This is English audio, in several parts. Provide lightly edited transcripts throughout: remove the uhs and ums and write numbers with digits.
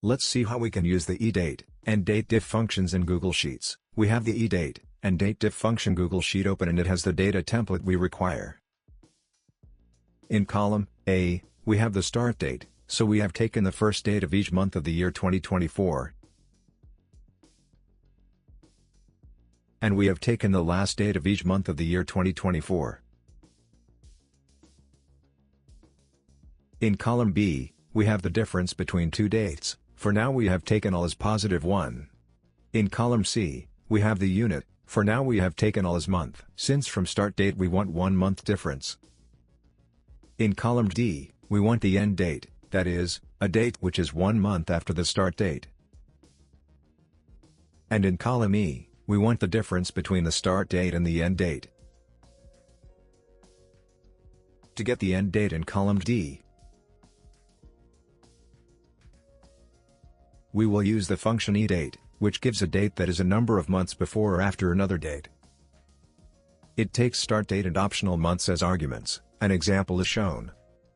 Let's see how we can use the EDATE and DATEDIF functions in Google Sheets. We have the EDATE and DATEDIF function Google Sheet open and it has the data template we require. In column A, we have the start date, so we have taken the first date of each month of the year 2024. And we have taken the last date of each month of the year 2024. In column B, we have the difference between two dates. For now we have taken all as +1. In column C, we have the unit. For now we have taken all as month. Since from start date we want 1 month difference. In column D, we want the end date, that is, a date which is 1 month after the start date. And in column E, we want the difference between the start date and the end date. To get the end date in column D, we will use the function EDATE, which gives a date that is a number of months before or after another date. It takes start date and optional months as arguments. An example is shown.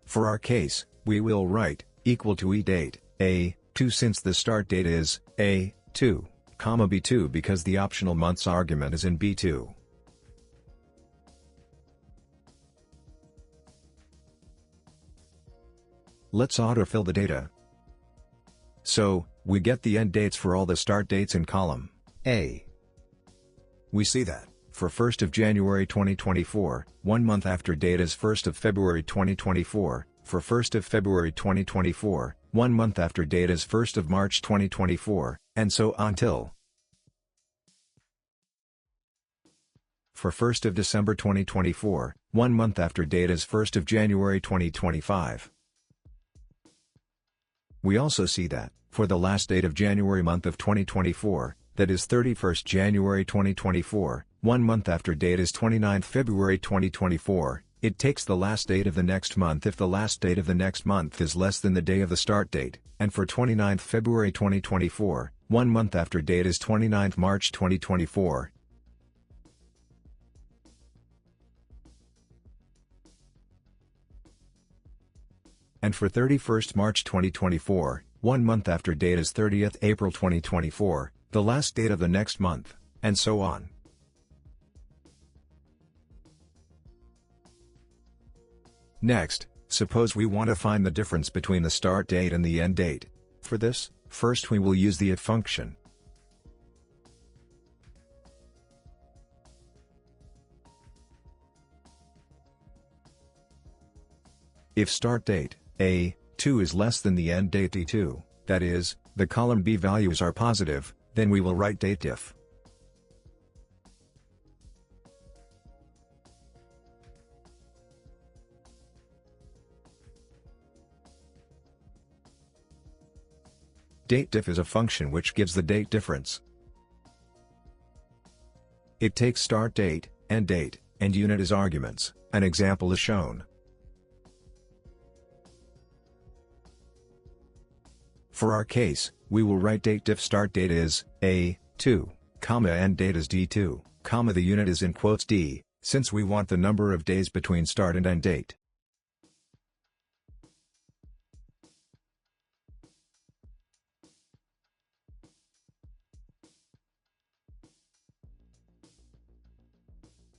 For our case, we will write equal to EDATE A2 since the start date is A2, B2 because the optional months argument is in B2. Let's autofill the data. So, we get the end dates for all the start dates in column A. We see that, for 1st of January 2024, 1 month after date is 1st of February 2024, for 1st of February 2024, 1 month after date is 1st of March 2024, and so on till. For 1st of December 2024, 1 month after date is 1st of January 2025. We also see that, for the last date of January month of 2024, that is 31st January 2024, 1 month after date is 29th February 2024, it takes the last date of the next month if the last date of the next month is less than the day of the start date, and for 29th February 2024, 1 month after date is 29th March 2024. And for 31st March 2024, 1 month after date is 30th April 2024, the last date of the next month, and so on. Next, suppose we want to find the difference between the start date and the end date. For this, first we will use the if function. If start date A2 is less than the end date D2, that is, the column B values are positive, then we will write DATEDIF. DATEDIF is a function which gives the date difference. It takes start date, end date, and unit as arguments. An example is shown. For our case, we will write DATEDIF start date is A2, end date is D2, the unit is in quotes D, since we want the number of days between start and end date.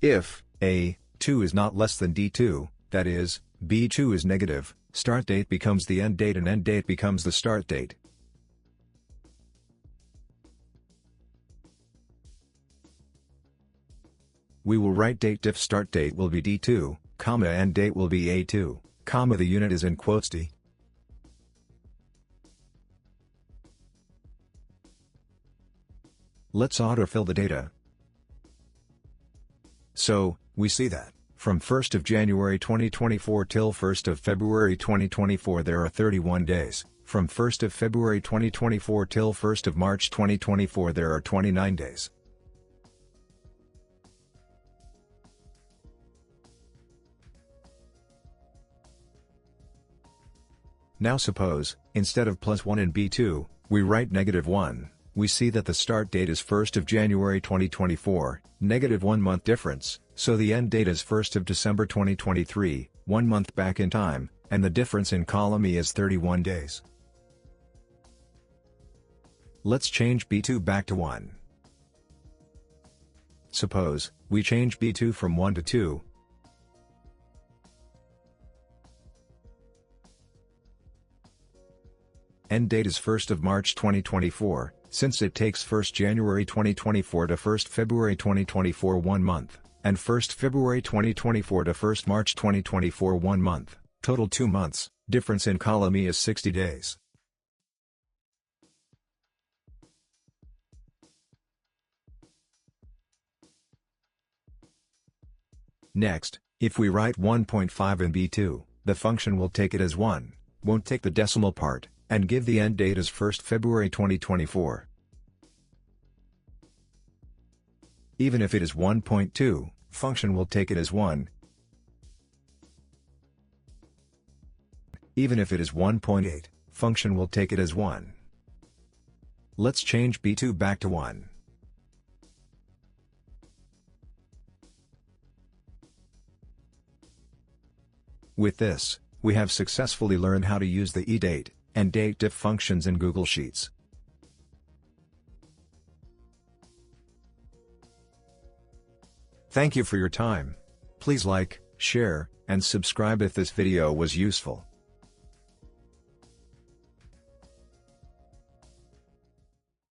If A2 is not less than D2, that is, B2 is negative, start date becomes the end date and end date becomes the start date. We will write DATEDIF start date will be D2, end date will be A2, the unit is in quotes D. Let's autofill the data. So, we see that, from 1st of January 2024 till 1st of February 2024 there are 31 days, from 1st of February 2024 till 1st of March 2024 there are 29 days. Now suppose, instead of +1 in B2, we write -1, we see that the start date is 1st of January 2024, -1 month difference, so the end date is 1st of December 2023, 1 month back in time, and the difference in column E is 31 days. Let's change B2 back to 1. Suppose we change B2 from 1 to 2. End date is 1st of March 2024, since it takes 1st January 2024 to 1st February 2024 1 month, and 1st February 2024 to 1st March 2024 1 month, total 2 months, difference in column E is 60 days. Next, if we write 1.5 in B2, the function will take it as 1, won't take the decimal part, and give the end date as 1st February 2024. Even if it is 1.2, function will take it as 1. Even if it is 1.8, function will take it as 1. Let's change B2 back to 1. With this, we have successfully learned how to use the EDATE and DATEDIF functions in Google Sheets. Thank you for your time. Please like, share, and subscribe if this video was useful.